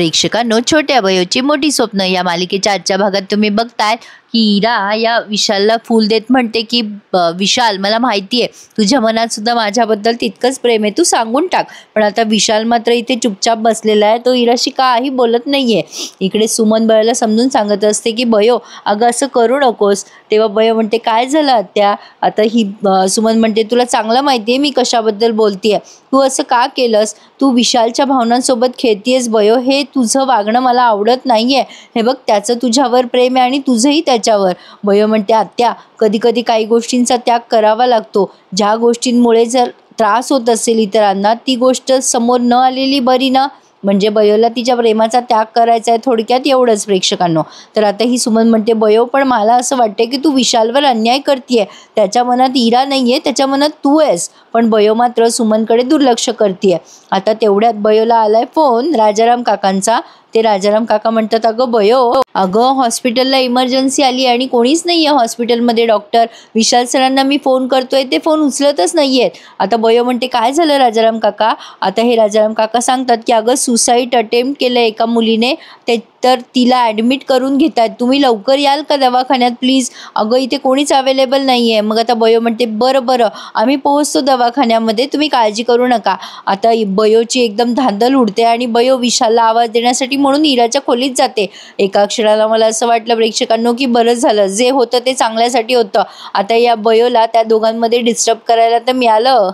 प्रेक्षकांनो, छोट्या वयोची मोठी स्वप्न या मालिकेच्या आजच्या भागात तुम्ही बघताय की इरा या विशालला फूल देत म्हणते की विशाल, मला माहिती आहे तुझ्या मनात सुद्धा माझ्याबद्दल तितकंच प्रेम आहे, तू सांगून टाक. पण आता विशाल मात्र इथे चुपचाप बसलेला आहे, तो इराशी काही बोलत नाहीये. इकडे सुमन बयोला समजून सांगत असते की बयो, अगं असं करू नकोस. तेव्हा बयो म्हणते काय झालं आत्या. आता ही सुमन म्हणते तुला चांगलं माहिती आहे मी कशाबद्दल बोलतेय, तू असं का केलंस, तू विशालच्या भावनांसोबत खेळतीयस बयो, हे तुझं वागणं मला आवडत नाहीये. हे बघ, त्याचं तुझ्यावर प्रेम आहे आणि तुझंही त्याच्यावर. बयो म्हणते आत्या, कधी कधी काही गोष्टींचा त्याग करावा लागतो, ज्या गोष्टींमुळे जर त्रास होत असेल इतरांना ती गोष्ट समोर न आलेली बरी ना. म्हणजे बयोला तिच्या प्रेमाचा त्याग करायचा आहे, थोडक्यात एवढंच प्रेक्षकांनो. तर आता ही सुमन म्हणते बयो, पण मला असं वाटतं की तू विशालवर अन्याय करतीये, त्याच्या मनात इरा नाहीये, त्याच्या मनात तू आहेस. पण बयो मात्र सुमनकडे दुर्लक्ष करतीये. आता तेवढ्यात बयोला आलाय फोन राजाराम काकांचा. ते राजाराम काका म्हणतात अगं बयो, अगं हॉस्पिटलला इमर्जन्सी आली आणि कोणीच नाहीये हॉस्पिटलमध्ये डॉक्टर, विशाल सरांना मी फोन करतोय ते फोन उचलतच नाहीयेत. आता बयो म्हणते काय झालं राजाराम काका. आता हे राजाराम काका सांगतात की अगं सुसाईड अटेम्प्ट केलं एका मुलीने, ते तर तिला ॲडमिट करून घेत आहेत, तुम्ही लवकर याल का दवाखान्यात प्लीज. अगं इथे कोणीच अवेलेबल नाही आहे. मग आता बयो म्हणते बरं बरं, आम्ही पोहोचतो दवाखान्यामध्ये, तुम्ही काळजी करू नका. आता बयोची एकदम धांदल उडते आणि बयो विशालला आवाज देण्यासाठी म्हणून इराच्या खोलीत जाते. एका क्षणाला मला असं वाटलं प्रेक्षकांनो की बरं झालं, जे होतं ते चांगल्यासाठी होतं. आता या बयोला त्या दोघांमध्ये डिस्टर्ब करायला तर मिळालं.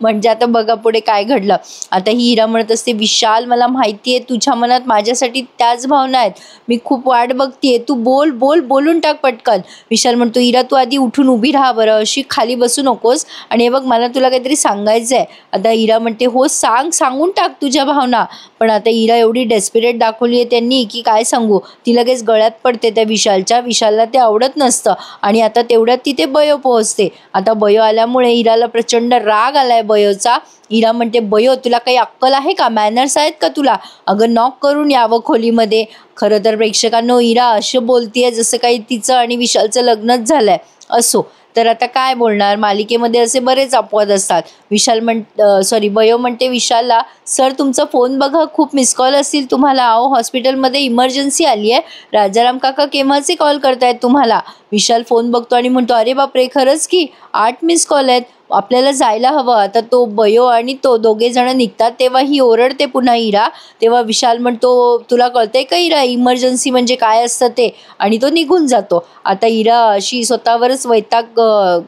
म्हणजे आता बघा पुढे काय घडलं. आता ही इरा म्हणत असते विशाल, मला माहिती आहे तुझ्या मनात माझ्यासाठी त्याच भावना आहेत, मी खूप वाट बघतीये, तू बोल बोल, बोलून टाक पटकन. विशाल म्हणतो इरा तू आधी उठून उभी राहा बरं, अशी खाली बसू नकोस, आणि हे बघ मला तुला काहीतरी सांगायचं आहे. आता इरा म्हणते हो सांग, सांगून टाक तुझ्या भावना. पण आता इरा एवढी डेस्पिरेट दाखवली आहे त्यांनी की काय सांगू, ती लगेच गळ्यात पडते त्या विशालच्या. विशालला ते आवडत नसतं आणि आता तेवढ्यात तिथे बयो पोहोचते. आता बयो आल्यामुळे इराला प्रचंड राग आलाय बयोचा. इरा म्हणते बयो, तुला काही अक्कल आहे का, मॅनर्स आहेत का तुला, अगं नॉक करून यावं खोलीमध्ये. खरं तर प्रेक्षकांनो इरा असं बोलतीये जसं काही तिचं आणि विशालचं लग्नच झालंय. असो, तर आता काय बोलणार, मालिकेमध्ये असे बरेच अपवाद असतात. बयो म्हणते विशालला सर तुमचा फोन बघा, खूप मिस कॉल असतील तुम्हाला, अहो हॉस्पिटलमध्ये इमर्जन्सी आली आहे, राजाराम काका केव्हाचे कॉल करतायत तुम्हाला. विशाल फोन बघतो आणि म्हणतो अरे बापरे, खरंच की 8 मिस कॉल आहेत, आपल्याला जायला हवं. आता तो बयो आणि तो दोघे जण निघतात तेव्हा ही ओरडते पुन्हा इरा. तेव्हा विशाल म्हणतो तुला कळतंय का इरा, इमर्जन्सी म्हणजे काय असतं ते, आणि तो निघून जातो. आता इरा अशी स्वतःवरच वैताग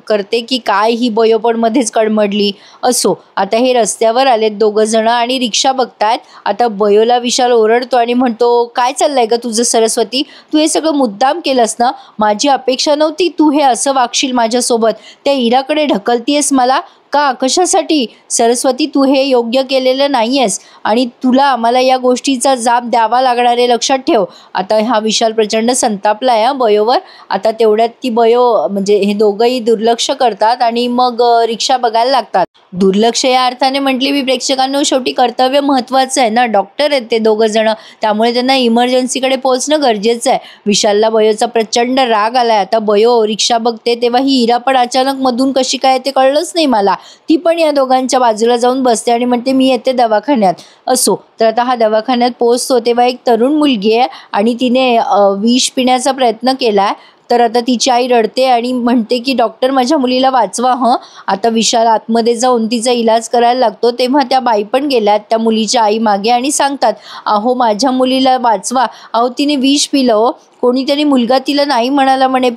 करते की काय ही बयो पण मध्येच कडमडली. असो, आता हे रस्त्यावर आलेत दोघं जण आणि रिक्षा बघतायत. आता बयोला विशाल ओरडतो आणि म्हणतो काय चाललंय ग तुझं सरस्वती, तू हे सगळं मुद्दाम केलंस ना, माझी अपेक्षा नव्हती तू हे असं वागशील माझ्यासोबत, त्या इराकडे ढकलतीयस मला का, कशासाठी. सरस्वती तू हे योग्य केलेलं नाहीयेस आणि तुला मला या गोष्टीचा जाब द्यावा लागणार आहे, लक्षात ठेव. आता हा विशाल प्रचंड संतापला आहे बयोवर. आता तेवढ्यात ती बयो म्हणजे हे दोघंही दुर्लक्ष करतात आणि मग रिक्षा बघायला लागतात. दुर्लक्ष या अर्थाने म्हटली मी प्रेक्षकांनो, शेवटी कर्तव्य महत्त्वाचं आहे ना, डॉक्टर आहेत ते दोघं जण, त्यामुळे त्यांना इमर्जन्सीकडे पोहोचणं गरजेचं आहे. विशालला बयोचा प्रचंड राग आलाय. आता बयो रिक्षा बघते तेव्हा ही इरा पण अचानक मधून कशी काय ते कळलंच नाही मला. ती पण या दोघांच्या बाजूला जाऊन बसते आणि म्हणते मी येते दवाखान्यात. असो, तर आता हा दवाखान्यात पोहोचतो तेव्हा एक तरुण मुलगी आहे आणि तिने विष पिण्याचा प्रयत्न केलाय. तर आता तिची आई रडते आणि म्हणते की डॉक्टर माझ्या मुलीला वाचवा. आता विशाल आतमध्ये जाऊन तिचा इलाज करायला लागतो तेव्हा त्या बाई पण गेल्यात त्या मुलीच्या आई मागे आणि सांगतात अहो माझ्या मुलीला वाचवा, अहो तिने विष पिलं, कोणीतरी मुलगा तिला नाही म्हणाला म्हणे,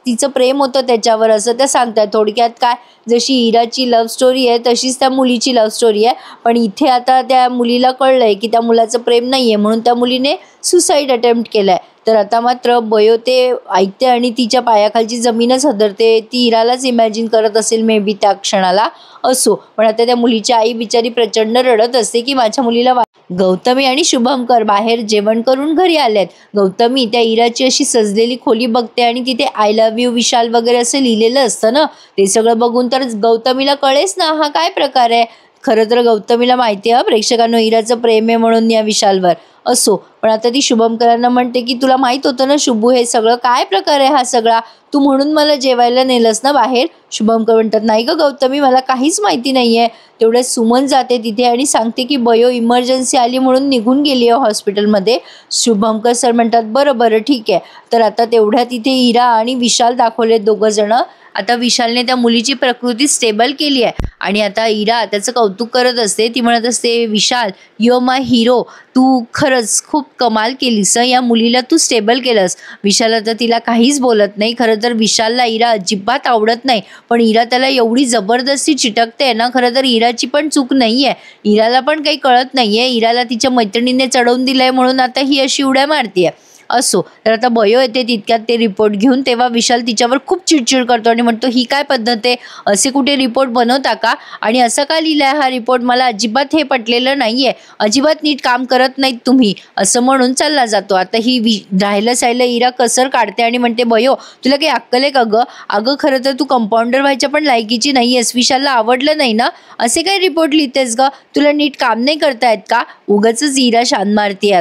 तिचं प्रेम होतं त्याच्यावर, असं त्या सांगतात. थोडक्यात काय, जशी इराची लव्ह स्टोरी आहे तशीच त्या मुलीची लव्ह स्टोरी आहे. पण इथे आता त्या मुलीला कळलंय की त्या मुलाचं प्रेम नाही आहे, म्हणून त्या मुलीने सुसाईड अटेम्प्ट केलाय. तर आता मात्र बयो ते ऐकते आणि तिच्या पायाखालची जमीनच हदरते. ती इरालाच इमॅजिन करत असेल मे बी त्या क्षणाला. असो, पण आता त्या मुलीची आई बिचारी प्रचंड रडत असते की माझ्या मुलीला गौतमी आणि शुभंकर बाहेर जेवण करून घरी आलेत. गौतमी त्या इराची अशी सजलेली खोली बघते आणि तिथे आय लव्ह यू विशाल वगैरे असं लिहिलेलं असतं ना, ते सगळं बघून तर गौतमीला कळेच ना हा काय प्रकार आहे. खरं तर गौतमीला माहिती आहे प्रेक्षकांनो इराचं प्रेम आहे म्हणून या विशालवर. असो, पण आता ती शुभमकरांना म्हणते की तुला माहित होतं ना शुभू, हे सगळं काय प्रकार आहे हा सगळा, तू म्हणून मला जेवायला नेलंस ना बाहेर. शुभमकर म्हणतात नाही ग गौतमी, मला काहीच माहिती नाहीये. तेवढ्यात सुमन जाते तिथे आणि सांगते की बयो इमर्जन्सी आली म्हणून निघून गेली आहे हॉस्पिटलमध्ये. शुभमकर सर म्हणतात बरं बरं ठीक आहे. तर आता तेवढ्यात इथे इरा आणि विशाल दाखवले दोघं जण. आता विशालने त्या मुलीची प्रकृती स्टेबल केली आहे आणि आता इरा त्याचं कौतुक करत असते. ती म्हणत असते विशाल यू माय हिरो, तू खरंच खूप कमाल केलीस, या मुलीला तू स्टेबल केलंस. विशाल आता तिला काहीच बोलत नाही. खरं तर विशालला इरा अजिबात आवडत नाही, पण इरा त्याला एवढी जबरदस्ती चिटकते ना. खरं तर इराची पण चूक नाही आहे, इराला पण काही कळत नाही आहे. इराला तिच्या मैत्रिणीने चढवून दिलं आहे म्हणून आता ही अशी उड्या मारते. असो, तर आता बयो येते तितक्यात ते रिपोर्ट घेऊन. तेव्हा विशाल तिच्यावर खूप चिडचिड करतो आणि म्हणतो ही काय पद्धत आहे, असे कुठे रिपोर्ट बनवता का, आणि असं का लिहिलाय हा रिपोर्ट, मला अजिबात हे पटलेलं नाहीये, अजिबात नीट काम करत नाहीत तुम्ही, असं म्हणून चालला जातो. आता ही राहिलं सायलं इरा कसर काढते आणि म्हणते बयो तुला काही अक्कल आहे का ग, अगं खरं तर तू कंपाऊंडर व्हायच्या पण लायकीची नाही आहेस, विशालला आवडलं नाही ना, असे काय रिपोर्ट लिहितेस ग, तुला नीट काम नाही करता येत का. उगाचच इरा शान मारते.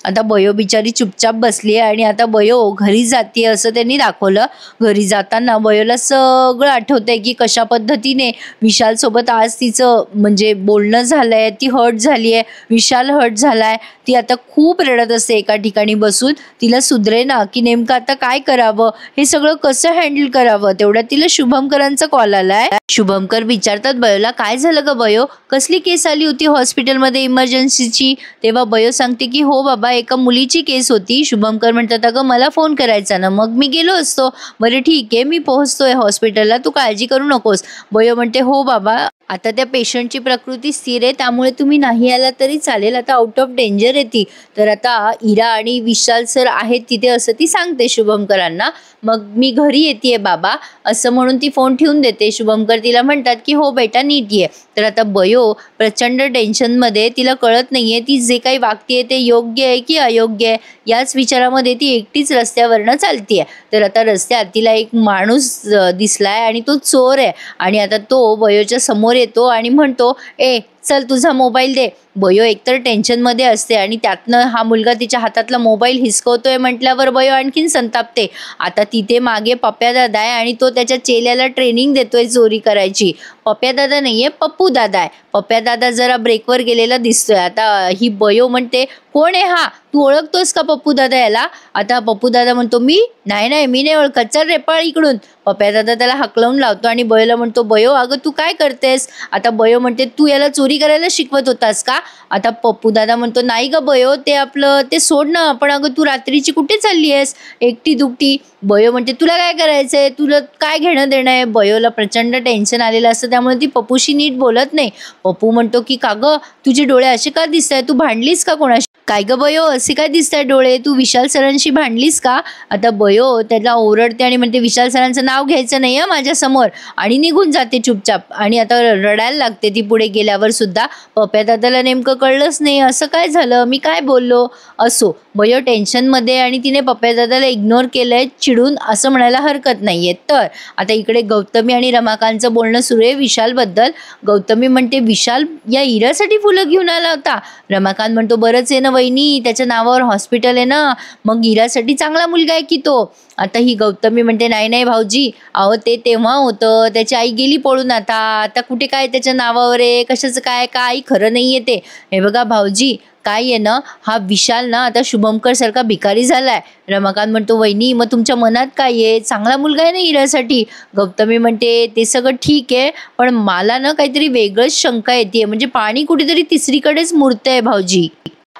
आता बयो बिचारी चुपचाप बसली आहे आणि आता बयो घरी जाते असं त्यांनी दाखवलं. घरी जाताना बयोला सगळं आठवतंय की कशा पद्धतीने विशालसोबत आज तिचं म्हणजे बोलणं झालंय, ती हर्ट झाली आहे, विशाल हर्ट झालाय. ती आता खूप रडत असते एका ठिकाणी बसून. तिला सुधरेना की नेमकं आता काय करावं, हे सगळं कसं हँडल करावं. तेवढ्यात तिला शुभमकरांचा कॉल आलाय. शुभमकर विचारतात बयोला काय झालं ग बयो, कसली केस आली होती हॉस्पिटलमध्ये इमर्जन्सीची. तेव्हा बयो सांगते की हो बाबा एका मुलीची केस होती. शुभमकर म्हणतात अगं मला फोन करायचा ना, मग मी गेलो असतो. बरं ठीक आहे मी पोहोचतोय हॉस्पिटलला, तू काळजी करू नकोस. बयो म्हणते हो बाबा आता त्या पेशंटची प्रकृती स्थिर आहे, त्यामुळे तुम्ही नाही आला तरी चालेल, आता आउट ऑफ डेंजर आहे ती. तर आता इरा आणि विशाल सर आहेत तिथे असं ती सांगते शुभमकरांना. मग मी घरी येते बाबा असं म्हणून ती फोन ठेवून देते. शुभमकर तिला म्हणतात की हो बेटा नीट ये. तर आता बयो प्रचंड टेन्शनमध्ये, तिला कळत नाहीये ती जे काही वागते ते योग्य आहे की अयोग्य आहे, याच विचारामध्ये ती एकटीच रस्त्यावरनं चालतीये. तर आता रस्त्यात तिला एक माणूस दिसलाय आणि तो चोर आहे आणि आता तो बयोच्या समोर येतो आणि म्हणतो ए चल तुझा मोबाईल दे. बयो एकतर टेन्शनमध्ये असते आणि त्यातनं हा मुलगा तिच्या हातातला मोबाईल हिसकवतोय म्हटल्यावर बयो आणखीन संतापते. आता तिथे मागे पप्प्या दादा आहे आणि तो त्याच्या चेल्याला ट्रेनिंग देतोय चोरी करायची. पप्प्या दादा नाहीये पप्पू दादा आहे. पप्प्या दादा जरा ब्रेकवर गेलेला दिसतोय. आता ही बयो म्हणते कोण आहे हा, तू ओळखतोस का पप्पू दादा याला. आता पप्पू दादा म्हणतो मी नाही मी नाही ओळखत, चल रे पळ इकडून. पप्प्या दादा त्याला हकलवून लावतो आणि बयोला म्हणतो बयो अगं तू काय करतेस. आता बयो म्हणते तू याला चोरी करायला शिकवत होतास का. आता पप्पू दादा म्हणतो नाही ग बयो ते आपलं ते सोड ना, पण अगं तू रात्रीची कुठे चालली आहेस एकटी दुकटी. बयो म्हणते तुला काय करायचंय, तुला काय घेणं देणं आहे. बयोला प्रचंड टेन्शन आलेलं असतं त्यामुळे ती पप्पूशी नीट बोलत नाही. पप्पू म्हणतो की का ग तुझे डोळे असे का दिसताय, तू भांडलीस का कोणाशी. काय ग बयो असे काय दिसताय डोळे, तू विशाल सरांशी भांडलीस का. आता बयो त्याला ओरडते आणि म्हणते विशाल सरांचं नाव घ्यायचं नाही माझ्या समोर, आणि निघून जाते चुपचाप. आणि आता रडायला लागते ती पुढे गेल्यावर सुद्धा. पप्प्या दादाला नेमकं कळलंच नाही असं काय झालं, मी काय बोललो. असो बयो टेन्शनमध्ये आणि तिने पप्प्या दादाला इग्नोर केलंय चिडून असं म्हणायला हरकत नाहीये. तर आता इकडे गौतमी आणि रमाकांतचं बोलणं सुरू आहे विशालबद्दल. गौतमी म्हणते विशाल या इरासाठी फुलं घेऊन आला होता. रमाकांत म्हणतो बरंच आहे ना वहिनी, त्याच्या नावावर हॉस्पिटल आहे ना, मग इरासाठी चांगला मुलगा आहे की तो. आता ही गौतमी म्हणते नाही भाऊजी, अहो ते तेव्हा होतं, त्याची आई गेली पळून, आता कुठे काय त्याच्या नावावर आहे, कशाचं काय खरं नाहीये ते. हे बघा भाऊजी काय आहे ना, हा विशाल ना आता शुभमकर सारखा भिकारी झालाय. रमाकांत म्हणतो वहिनी मग तुमच्या मनात काय आहे, चांगला मुलगा आहे ना इरासाठी. गौतमी म्हणते ते सगळं ठीक आहे, पण मला ना काहीतरी वेगळंच शंका येते, म्हणजे पाणी कुठेतरी तिसरीकडेच मुरतंय भाऊजी.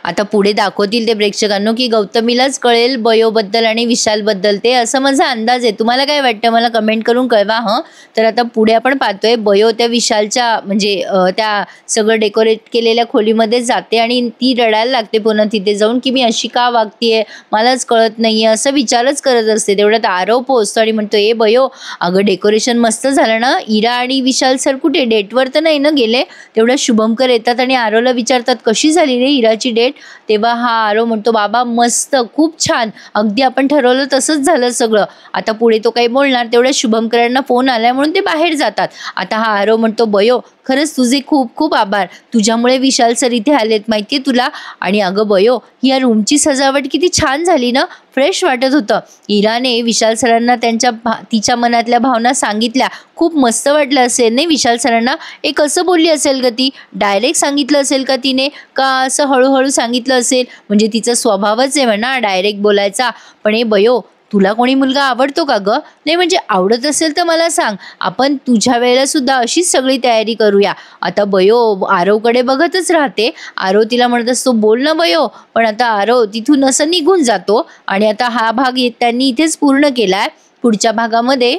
आता पुढे दाखवतील ते प्रेक्षकांनो की गौतमीलाच कळेल बयोबद्दल आणि विशालबद्दल ते, असं माझा अंदाज आहे. तुम्हाला काय वाटतं मला कमेंट करून कळवा हं. तर आता पुढे आपण पाहतोय बयो त्या विशालच्या म्हणजे त्या सगळं डेकोरेट केलेल्या खोलीमध्ये जाते आणि ती रडायला लागते पुन्हा तिथे जाऊन की मी अशी का वागतीये, मलाच कळत नाहीये असं विचारच करत असते. तेवढ्यात आरव पोहोचतो आणि म्हणतो ए बयो अगं डेकोरेशन मस्त झालं ना, इरा आणि विशाल सर कुठे डेटवर तर नाही ना गेले. तेवढ्या शुभमकर येतात आणि आरवला विचारतात कशी झाली रे इराची डेट. तेव्हा हा आरव म्हणतो बाबा मस्त खूप छान, अगदी आपण ठरवलं तसंच झालं सगळं. आता पुढे तो काही बोलणार तेवढ्या शुभमकरांना फोन आलाय म्हणून ते बाहेर जातात. आता हा आरव म्हणतो बयो खरंच तुझे खूप खूप आभार. तुझ्यामुळे विशाल सर इथे आलेत माहितीये तुला. आणि अगं बयो, या रूमची सजावट किती छान झाली ना, फ्रेश वाटत होतं. इराने विशाल सरांना तिच्या मनातल्या भावना सांगितल्या. खूप मस्त वाटलं असेल नाही विशाल सरांना. कसं बोलली असेल ग ती? डायरेक्ट सांगितलं असेल का तिने, का असं हळूहळू सांगितलं असेल? म्हणजे तिचा स्वभावच आहे म्हणा डायरेक्ट बोलायचा. पण बयो, तुला कोणी मुलगा आवडतो का ग? नाही म्हणजे आवडत असेल तर मला सांग, आपण तुझ्या वेळेला सुद्धा अशीच सगळी तयारी करूया. आता बयो आरवकडे बघतच राहते. आरव तिला म्हणत असतो बोल ना बयो, पण आता आरव तिथून असं निघून जातो. आणि आता हा भाग त्यांनी इथेच पूर्ण केलाय. पुढच्या भागामध्ये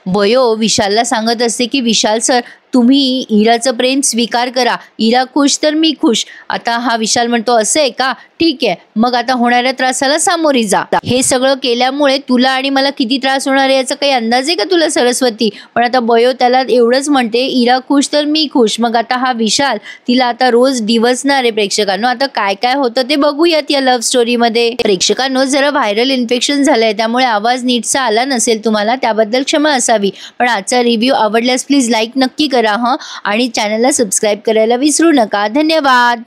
बयो विशालला सांगत असते की विशाल सर, तुम्ही इराचं प्रेम स्वीकार करा. इरा खुश तर मी खुश. आता हा विशाल म्हणतो असं आहे का, ठीक आहे, मग आता होणाऱ्या त्रासाला सामोरी जा. हे सगळं केल्यामुळे तुला आणि मला किती त्रास होणार आहे याचा काही अंदाज आहे का तुला सरस्वती? पण आता बयो त्याला एवढंच म्हणते, इरा खुश तर मी खुश. मग आता हा विशाल तिला आता रोज डिवचणार आहे. प्रेक्षकांनो, आता काय काय होतं ते बघूयात या लव्ह स्टोरीमध्ये. प्रेक्षकांनो, जरा व्हायरल इन्फेक्शन झालंय त्यामुळे आवाज नीटसा आला नसेल तुम्हाला, त्याबद्दल क्षमा असावी. पण आजचा रिव्ह्यू आवडल्यास प्लीज लाईक नक्की करा आणि चॅनलला सबस्क्राईब करायला विसरू नका. धन्यवाद.